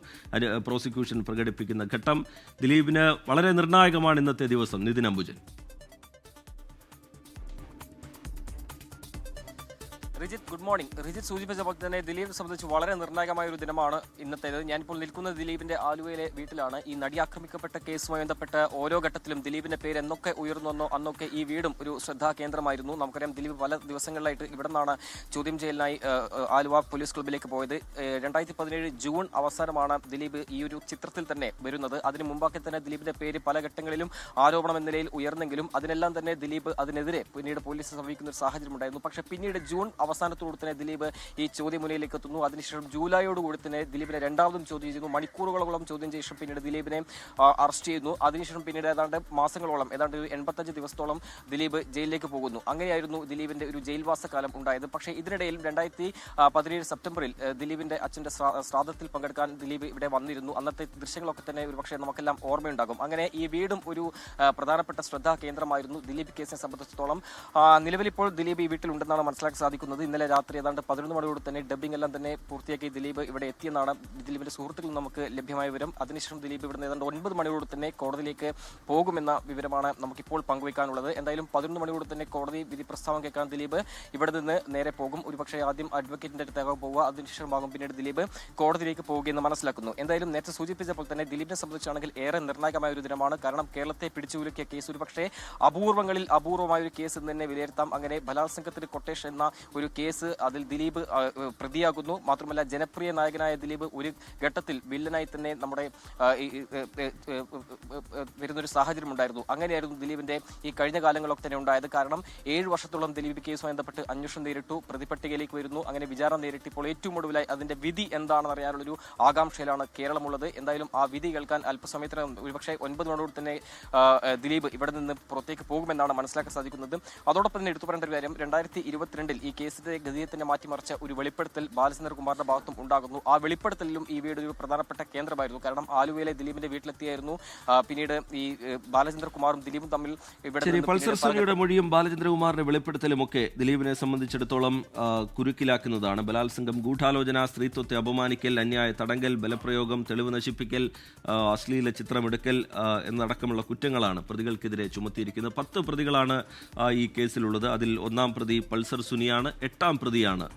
പ്രോസിക്യൂഷൻ പ്രകടിപ്പിക്കുന്ന ഘട്ടം. ദിലീപിന് വളരെ നിർണായകമാണ് ഇന്നത്തെ ദിവസം. നിതിൻ അംബുജൻ. Rijith, good morning. റിജിത്ത് സൂചിപ്പിച്ച പോലെ തന്നെ ദിലീപിനെ സംബന്ധിച്ച് വളരെ നിർണായകമായ ഒരു ദിനമാണ് ഇന്നത്തേത്. ഞാനിപ്പോൾ നിൽക്കുന്ന ദിലീപിന്റെ ആലുവയിലെ വീട്ടിലാണ്. ഈ നടി ആക്രമിക്കപ്പെട്ട കേസുമായി ബന്ധപ്പെട്ട് ഓരോ ഘട്ടത്തിലും ദിലീപിന്റെ പേര് എന്നൊക്കെ ഉയർന്നു അന്നൊക്കെ ഈ വീടും ഒരു ശ്രദ്ധാകേന്ദ്രമായിരുന്നു. നമുക്കറിയാം, ദിലീപ് പല ദിവസങ്ങളിലായിട്ട് ഇവിടെ നിന്നാണ് ചോദ്യം ചെയ്യലിനായി ആലുവ പോലീസ് ക്ലബിലേക്ക് പോയത്. 2017 ജൂൺ അവസാനമാണ് ദിലീപ് ഈ ഒരു ചിത്രത്തിൽ തന്നെ വരുന്നത്. അതിന് മുമ്പാക്കി തന്നെ ദിലീപിന്റെ പേര് പല ഘട്ടങ്ങളിലും ആരോപണം എന്ന നിലയിൽ ഉയർന്നെങ്കിലും അതിനെല്ലാം തന്നെ ദിലീപ് അതിനെതിരെ പിന്നീട് പോലീസ് സമീപിക്കുന്ന ഒരു സാഹചര്യം ഉണ്ടായിരുന്നു. പക്ഷേ പിന്നീട് ജൂൺ അവസാനത്തോടു തന്നെ ദിലീപ് ഈ ചോദ്യമുനയിലേക്ക് എത്തുന്നു. അതിനുശേഷം ജൂലൈയോടുകൂടി തന്നെ ദിലീപിനെ രണ്ടാമതും ചോദ്യം ചെയ്യുന്നു. മണിക്കൂറുകളോളം ചോദ്യം ചെയ്ത ശേഷം പിന്നീട് ദിലീപിനെ അറസ്റ്റ് ചെയ്യുന്നു. അതിനുശേഷം പിന്നീട് ഏതാണ്ട് മാസങ്ങളോളം, ഏതാണ്ട് 85 ദിവസത്തോളം ദിലീപ് ജയിലിലേക്ക് പോകുന്നു. അങ്ങനെയായിരുന്നു ദിലീപിന്റെ ഒരു ജയിൽവാസ കാലം ഉണ്ടായത്. പക്ഷേ ഇതിനിടയിൽ 2017 സെപ്റ്റംബറിൽ ദിലീപിന്റെ അച്ഛന്റെ ശ്രാദ്ധത്തിൽ പങ്കെടുക്കാൻ ദിലീപ് ഇവിടെ വന്നിരുന്നു. അന്നത്തെ ദൃശ്യങ്ങളൊക്കെ തന്നെ ഒരു പക്ഷേ നമുക്കെല്ലാം ഓർമ്മയുണ്ടാകും. അങ്ങനെ ഈ വീടും ഒരു പ്രധാനപ്പെട്ട ശ്രദ്ധാ കേന്ദ്രമായിരുന്നു ദിലീപ് കേസിനെ സംബന്ധിച്ചിടത്തോളം. നിലവിലിപ്പോൾ ദിലീപ് ഈ വീട്ടിലുണ്ടെന്നാണ് മനസ്സിലാക്കാൻ സാധിക്കുന്നത്. ഇന്നലെ രാത്രി ഏതാണ്ട് 11 മണിയോട് തന്നെ ഡബ്ബിംഗ് എല്ലാം തന്നെ പൂർത്തിയാക്കി ദിലീപ് ഇവിടെ എത്തിയെന്നാണ് ദിലീപിന്റെ സുഹൃത്തുക്കൾ നമുക്ക് ലഭ്യമായ വിവരം. അതിനുശേഷം ദിലീപ് ഇവിടെ ഏതാണ്ട് 9 മണിയോട് തന്നെ കോടതിയിലേക്ക് പോകുമെന്ന വിവരമാണ് നമുക്കിപ്പോൾ പങ്കുവയ്ക്കാനുള്ളത്. എന്തായാലും 11 മണിയോട് തന്നെ കോടതി വിധി പ്രസ്താവന കേൾക്കാൻ ദിലീപ് ഇവിടെ നിന്ന് നേരെ പോകും. ഒരുപക്ഷെ ആദ്യം അഡ്വക്കേറ്റിന്റെ അടുത്തേക്ക് പോവുക, അതിനുശേഷമാകും പിന്നീട് ദിലീപ് കോടതിയിലേക്ക് പോവുകയെന്ന് മനസ്സിലാക്കുന്നു. എന്തായാലും നേരത്തെ സൂചിപ്പിച്ചപ്പോൾ തന്നെ ദിലീപിനെ സംബന്ധിച്ചാണെങ്കിൽ ഏറെ നിർണായകമായ ഒരു ദിനമാണ്. കാരണം കേരളത്തെ പിടിച്ചുകുലുക്കിയ കേസ് ഒരുപക്ഷെ അപൂർവങ്ങളിൽ അപൂർവമായ ഒരു കേസ് എന്ന് തന്നെ വിലയിരുത്താം. അങ്ങനെ ബലാത്സംഗത്തിന് കൊട്ടേഷൻ എന്ന ഒരു കേസ്, അതിൽ ദിലീപ് പ്രതിയാകുന്നു. മാത്രമല്ല ജനപ്രിയ നായകനായ ദിലീപ് ഒരു ഘട്ടത്തിൽ വില്ലനായി തന്നെ നമ്മുടെ വരുന്നൊരു സാഹചര്യം ഉണ്ടായിരുന്നു. അങ്ങനെയായിരുന്നു ദിലീപിന്റെ ഈ കഴിഞ്ഞ കാലങ്ങളൊക്കെ തന്നെ ഉണ്ടായത്. കാരണം 7 വർഷത്തോളം ദിലീപ് കേസുമായി ബന്ധപ്പെട്ട് അന്വേഷണം നേരിട്ടു, പ്രതിപട്ടികയിലേക്ക് വരുന്നു, അങ്ങനെ വിചാരണ നേരിട്ടിപ്പോൾ ഏറ്റവും ഒടുവിലായി അതിന്റെ വിധി എന്താണെന്ന് അറിയാനുള്ളൊരു ആകാംക്ഷയിലാണ് കേരളമുള്ളത്. എന്തായാലും ആ വിധി കേൾക്കാൻ അല്പസമയത്തിനകം ഒരുപക്ഷെ 9 മണിയോട് തന്നെ ദിലീപ് ഇവിടെ നിന്ന് പുറത്തേക്ക് പോകുമെന്നാണ് മനസ്സിലാക്കാൻ സാധിക്കുന്നത്. അതോടൊപ്പം തന്നെ എടുത്തു പറയേണ്ട ഒരു കാര്യം, 2022 ഈ കേസിന്റെ ഗതിയെ തന്നെ മാറ്റിമറിച്ച ഒരു വെളിപ്പെടുത്തൽ ബാലചന്ദ്രകുമാറിന്റെ ഭാഗത്തും ഉണ്ടാകുന്നു. ആ വെളിപ്പെടുത്തലിലും ഈ വീട് ഒരു പ്രധാനപ്പെട്ട കേന്ദ്രമായിരുന്നു. കാരണം ആലുവയിലെ ദിലീപിന്റെ വീട്ടിലെത്തിയായിരുന്നു പിന്നീട് ഈ ബാലചന്ദ്രകുമാറും ദിലീപും തമ്മിൽ ഇവിടെ പൾസർ സുനിയുടെ മൊഴിയും ബാലചന്ദ്രകുമാറിന്റെ വെളിപ്പെടുത്തലും ഒക്കെ ദിലീപിനെ സംബന്ധിച്ചിടത്തോളം കുരുക്കിലാക്കുന്നതാണ്. ബലാത്സംഗം, ഗൂഢാലോചന, സ്ത്രീത്വത്തെ അപമാനിക്കൽ, അന്യായ തടങ്കൽ, ബലപ്രയോഗം, തെളിവ് നശിപ്പിക്കൽ, അശ്ലീല ചിത്രമെടുക്കൽ എന്നടക്കമുള്ള കുറ്റങ്ങളാണ് പ്രതികൾക്കെതിരെ ചുമത്തിയിരിക്കുന്നത്. 10 പ്രതികളാണ് ഈ കേസിലുള്ളത്. അതിൽ 1-ാം പ്രതി പൾസർ സുനിയാണ്, 8-ാം പ്രതിയാണ്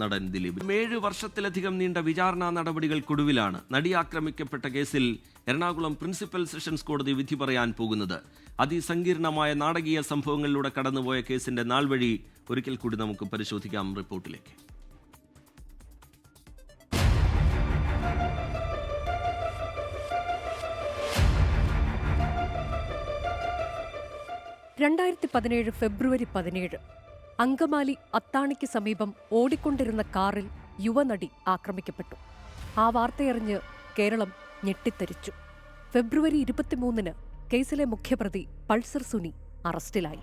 നടൻ ദിലീപ്. 7 വർഷത്തിലധികം നീണ്ട വിചാരണാ നടപടികൾക്കൊടുവിലാണ് നടി ആക്രമിക്കപ്പെട്ട കേസിൽ എറണാകുളം പ്രിൻസിപ്പൽ സെഷൻസ് കോടതി വിധി പറയാൻ പോകുന്നത്. അതിസങ്കീർണമായ നാടകീയ സംഭവങ്ങളിലൂടെ കടന്നുപോയ കേസിന്റെ നാൾ വഴി ഒരിക്കൽ കൂടി നമുക്ക് പരിശോധിക്കാം റിപ്പോർട്ടിലേക്ക്. ഫെബ്രുവരി 17 അങ്കമാലി അത്താണിക്ക് സമീപം ഓടിക്കൊണ്ടിരുന്ന കാറിൽ യുവനടി ആക്രമിക്കപ്പെട്ടു. ആ വാർത്തയറിഞ്ഞ് കേരളം ഞെട്ടിത്തരിച്ചു. ഫെബ്രുവരി 23 കേസിലെ മുഖ്യപ്രതി പൾസർ സുനി അറസ്റ്റിലായി.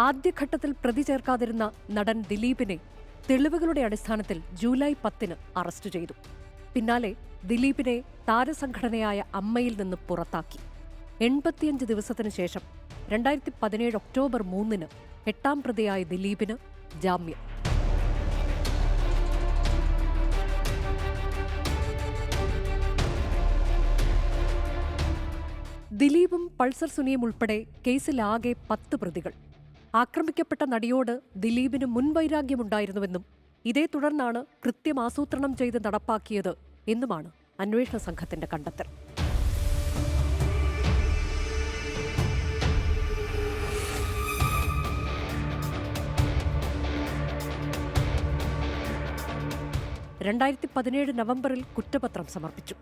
ആദ്യഘട്ടത്തിൽ പ്രതി ചേർക്കാതിരുന്ന നടൻ ദിലീപിനെ തെളിവുകളുടെ അടിസ്ഥാനത്തിൽ ജൂലൈ 10 അറസ്റ്റ് ചെയ്തു. പിന്നാലെ ദിലീപിനെ താരസംഘടനയായ അമ്മയിൽ നിന്ന് പുറത്താക്കി. 85 ദിവസത്തിനു ശേഷം 2017 ഒക്ടോബർ 3 8-ാം പ്രതിയായ ദിലീപിന് ജാമ്യം. ദിലീപും പൾസർ സുനിയും ഉൾപ്പെടെ കേസിലാകെ 10 പ്രതികൾ. ആക്രമിക്കപ്പെട്ട നടിയോട് ദിലീപിന് മുൻവൈരാഗ്യമുണ്ടായിരുന്നുവെന്നും ഇതേ തുടർന്നാണ് കൃത്യം ആസൂത്രണം ചെയ്ത് നടപ്പാക്കിയത് എന്നുമാണ് അന്വേഷണ സംഘത്തിന്റെ കണ്ടെത്തൽ. നവംബറിൽ കുറ്റപത്രം സമർപ്പിച്ചു.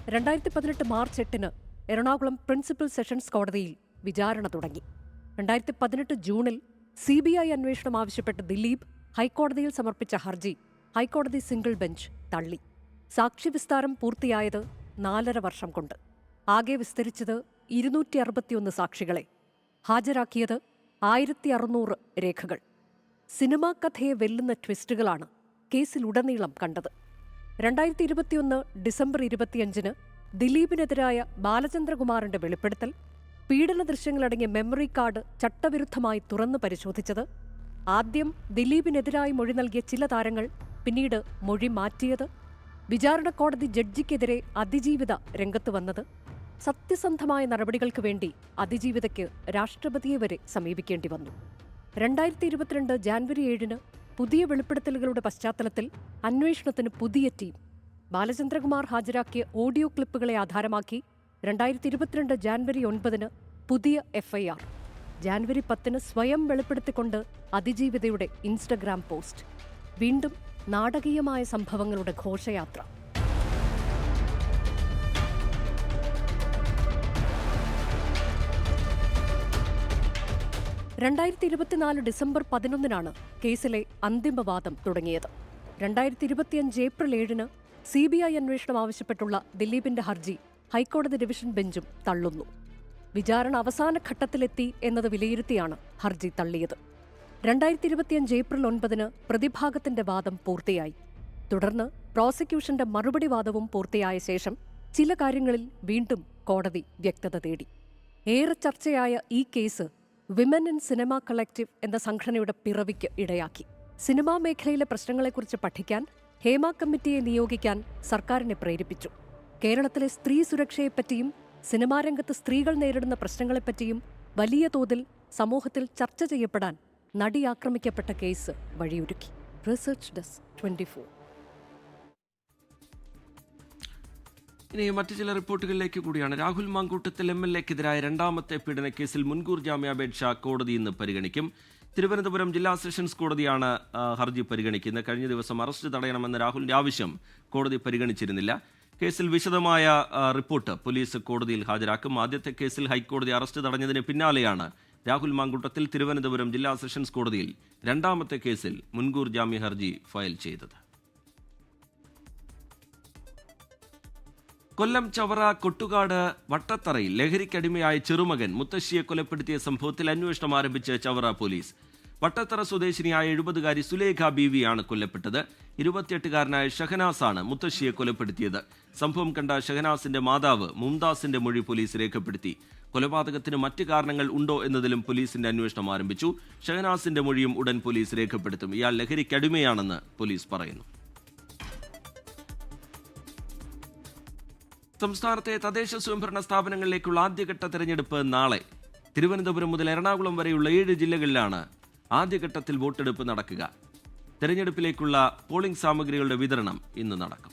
2018 മാർച്ച് 8 എറണാകുളം പ്രിൻസിപ്പൽ സെഷൻസ് കോടതിയിൽ വിചാരണ തുടങ്ങി. 2018 ജൂണിൽ CBI അന്വേഷണം ആവശ്യപ്പെട്ട് ദിലീപ് ഹൈക്കോടതിയിൽ സമർപ്പിച്ച ഹർജി ഹൈക്കോടതി സിംഗിൾ ബെഞ്ച് തള്ളി. സാക്ഷി വിസ്താരം പൂർത്തിയായത് 4.5 വർഷം കൊണ്ട്. ആകെ വിസ്തരിച്ചത് 261 സാക്ഷികളെ. ഹാജരാക്കിയത് 1600 രേഖകൾ. സിനിമാ കഥയെ വെല്ലുന്ന ട്വിസ്റ്റുകളാണ് കേസിലുടനീളം കണ്ടത്. 2021 ഡിസംബർ 25-ന് ദിലീപിനെതിരായ ബാലചന്ദ്രകുമാറിന്റെ വെളിപ്പെടുത്തൽ, പീഡന ദൃശ്യങ്ങളടങ്ങിയ മെമ്മറി കാർഡ് ചട്ടവിരുദ്ധമായി തുറന്നു പരിശോധിച്ചത്, ആദ്യം ദിലീപിനെതിരായി മൊഴി നൽകിയ ചില താരങ്ങൾ പിന്നീട് മൊഴി മാറ്റിയത്, വിചാരണ കോടതി ജഡ്ജിക്കെതിരെ അതിജീവിത രംഗത്ത് വന്നത്, സത്യസന്ധമായ നടപടികൾക്ക് വേണ്ടി അതിജീവിതയ്ക്ക് രാഷ്ട്രപതിയെ വരെ സമീപിക്കേണ്ടി വന്നു. 2022 ജാനുവരി 7-ന് പുതിയ വെളിപ്പെടുത്തലുകളുടെ പശ്ചാത്തലത്തിൽ അന്വേഷണത്തിന് പുതിയ ടീം. ബാലചന്ദ്രകുമാർ ഹാജരാക്കിയ ഓഡിയോ ക്ലിപ്പുകളെ ആധാരമാക്കി 2022 ജാനുവരി 9-ന് പുതിയ FIR. ജാനുവരി 10-ന് സ്വയം വെളിപ്പെടുത്തിക്കൊണ്ട് അതിജീവിതയുടെ ഇൻസ്റ്റഗ്രാം പോസ്റ്റ്. വീണ്ടും നാടകീയമായ സംഭവങ്ങളുടെ ഘോഷയാത്ര. ഡിസംബർ 11-നാണ് കേസിലെ അന്തിമവാദം തുടങ്ങിയത്. 2025 ഏപ്രിൽ 7-ന് CBI അന്വേഷണം ആവശ്യപ്പെട്ടുള്ള ദിലീപിന്റെ ഹർജി ഹൈക്കോടതി ഡിവിഷൻ ബെഞ്ചും തള്ളുന്നു. വിചാരണ അവസാന ഘട്ടത്തിലെത്തി എന്നത് വിലയിരുത്തിയാണ് ഹർജി തള്ളിയത്. 2025 ഏപ്രിൽ 9-ന് പ്രതിഭാഗത്തിന്റെ വാദം പൂർത്തിയായി. തുടർന്ന് പ്രോസിക്യൂഷന്റെ മറുപടി വാദവും പൂർത്തിയായ ശേഷം ചില കാര്യങ്ങളിൽ വീണ്ടും കോടതി വ്യക്തത തേടി. ഏറെ ചർച്ചയായ ഈ case women in cinema collective എന്ന സംഘടനയുടെ പിറവിക്ക് ഇടയാക്കി. സിനിമാ മേഖലയിലെ പ്രശ്നങ്ങളെക്കുറിച്ച് പഠിക്കാൻ ഹേമ കമ്മിറ്റിയെ നിയോഗിക്കാൻ സർക്കാരിനെ പ്രേരിപ്പിച്ചു. കേരളത്തിലെ സ്ത്രീ സുരക്ഷയെപ്പറ്റിയും സിനിമാ രംഗത്ത് സ്ത്രീകൾ നേരിടുന്ന പ്രശ്നങ്ങളെപ്പറ്റിയും വലിയ തോതിൽ സമൂഹത്തിൽ ചർച്ച ചെയ്യപ്പെടാൻ നടി ആക്രമിക്കപ്പെട്ട കേസ് വഴിയൊരുക്കി. Research desk 24. ഇനി മറ്റു ചില റിപ്പോർട്ടുകളിലേക്ക് കൂടിയാണ്. രാഹുൽ മാങ്കൂട്ടത്തിൽ MLA-ക്കെതിരായ രണ്ടാമത്തെ പീഡനക്കേസിൽ മുൻകൂർ ജാമ്യാപേക്ഷ കോടതി ഇന്ന് പരിഗണിക്കും. തിരുവനന്തപുരം ജില്ലാ സെഷൻസ് കോടതിയാണ് ഹർജി പരിഗണിക്കുന്നത്. കഴിഞ്ഞ ദിവസം അറസ്റ്റ് തടയണമെന്ന രാഹുലിന്റെ ആവശ്യം കോടതി പരിഗണിച്ചിരുന്നില്ല. കേസിൽ വിശദമായ റിപ്പോർട്ട് പോലീസ് കോടതിയിൽ ഹാജരാക്കും. ആദ്യത്തെ കേസിൽ ഹൈക്കോടതി അറസ്റ്റ് തടഞ്ഞതിന് പിന്നാലെയാണ് രാഹുൽ മാങ്കൂട്ടത്തിൽ തിരുവനന്തപുരം ജില്ലാ സെഷൻസ് കോടതിയിൽ രണ്ടാമത്തെ കേസിൽ മുൻകൂർ ജാമ്യ ഹർജി ഫയൽ ചെയ്തത്. കൊല്ലം ചവറ കൊട്ടുകാട് വട്ടത്തറയിൽ ലഹരിക്കടിമയായ ചെറുമകൻ മുത്തശ്ശിയെ കൊലപ്പെടുത്തിയ സംഭവത്തിൽ അന്വേഷണം ആരംഭിച്ച് ചവറ പോലീസ്. വട്ടത്തറ സ്വദേശിനിയായ 70-കാരി സുലേഖ ബീവിയാണ് കൊല്ലപ്പെട്ടത്. 28-കാരനായ ഷഹനാസാണ് മുത്തശ്ശിയെ കൊലപ്പെടുത്തിയത്. സംഭവം കണ്ട ഷഹനാസിന്റെ മാതാവ് മുംതാസിന്റെ മൊഴി പോലീസ് രേഖപ്പെടുത്തി. കൊലപാതകത്തിന് മറ്റ് കാരണങ്ങൾ ഉണ്ടോ എന്നതിലും പോലീസിന്റെ അന്വേഷണം ആരംഭിച്ചു. ഷഹനാസിന്റെ മൊഴിയും ഉടൻ പോലീസ് രേഖപ്പെടുത്തും. ഇയാൾ ലഹരിക്കടിമയാണെന്ന് പോലീസ് പറയുന്നു. സംസ്ഥാനത്തെ തദ്ദേശ സ്വയംഭരണ സ്ഥാപനങ്ങളിലേക്കുള്ള ആദ്യഘട്ട തെരഞ്ഞെടുപ്പ് നാളെ. തിരുവനന്തപുരം മുതൽ എറണാകുളം വരെയുള്ള 7 ജില്ലകളിലാണ് ആദ്യഘട്ടത്തിൽ വോട്ടെടുപ്പ് നടക്കുക. തെരഞ്ഞെടുപ്പിലേക്കുള്ള പോളിംഗ് സാമഗ്രികളുടെ വിതരണം ഇന്ന് നടക്കും.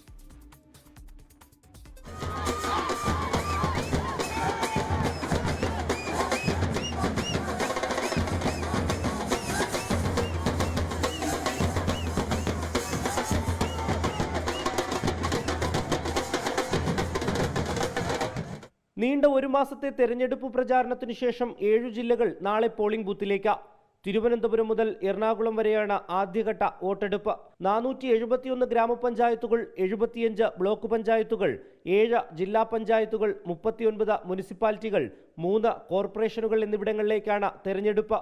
നീണ്ട ഒരു മാസത്തെ തെരഞ്ഞെടുപ്പ് പ്രചാരണത്തിനു ശേഷം 7 ജില്ലകൾ നാളെ പോളിംഗ് ബൂത്തിലേക്ക്. തിരുവനന്തപുരം മുതൽ എറണാകുളം വരെയാണ് ആദ്യഘട്ട വോട്ടെടുപ്പ്. 471 ഗ്രാമപഞ്ചായത്തുകൾ, 75 ബ്ലോക്ക് പഞ്ചായത്തുകൾ, 7 ജില്ലാ പഞ്ചായത്തുകൾ, 39 മുനിസിപ്പാലിറ്റികൾ, 3 കോർപ്പറേഷനുകൾ എന്നിവിടങ്ങളിലേക്കാണ് തെരഞ്ഞെടുപ്പ്.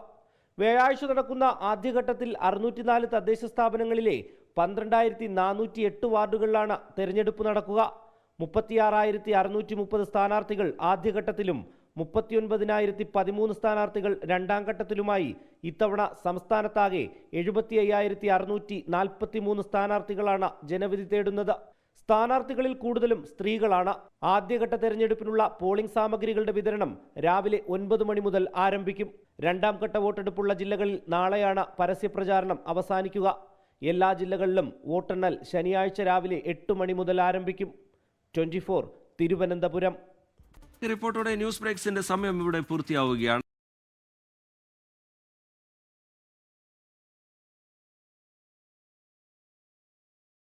വ്യാഴാഴ്ച നടക്കുന്ന ആദ്യഘട്ടത്തിൽ 604 തദ്ദേശ സ്ഥാപനങ്ങളിലെ 12,408 വാർഡുകളിലാണ് തെരഞ്ഞെടുപ്പ് നടക്കുക. 36,630 സ്ഥാനാർത്ഥികൾ ആദ്യഘട്ടത്തിലും 39,013 സ്ഥാനാർത്ഥികൾ രണ്ടാം ഘട്ടത്തിലുമായി ഇത്തവണ സംസ്ഥാനത്താകെ 75,643 സ്ഥാനാർത്ഥികളാണ് ജനവിധി തേടുന്നത്. സ്ഥാനാർത്ഥികളിൽ കൂടുതലും സ്ത്രീകളാണ്. ആദ്യഘട്ട തെരഞ്ഞെടുപ്പിനുള്ള പോളിംഗ് സാമഗ്രികളുടെ വിതരണം രാവിലെ 9 മണി മുതൽ ആരംഭിക്കും. രണ്ടാം ഘട്ട വോട്ടെടുപ്പുള്ള ജില്ലകളിൽ നാളെയാണ് പരസ്യപ്രചാരണം അവസാനിക്കുക. എല്ലാ ജില്ലകളിലും വോട്ടെണ്ണൽ ശനിയാഴ്ച രാവിലെ 8 മണി മുതൽ ആരംഭിക്കും. 24 തിരുവനന്തപുരം. ഈ റിപ്പോർട്ടോടെ ന്യൂസ് ബ്രേക്സിന്റെ സമയം ഇവിടെ പൂർത്തിയാവുകയാണ്.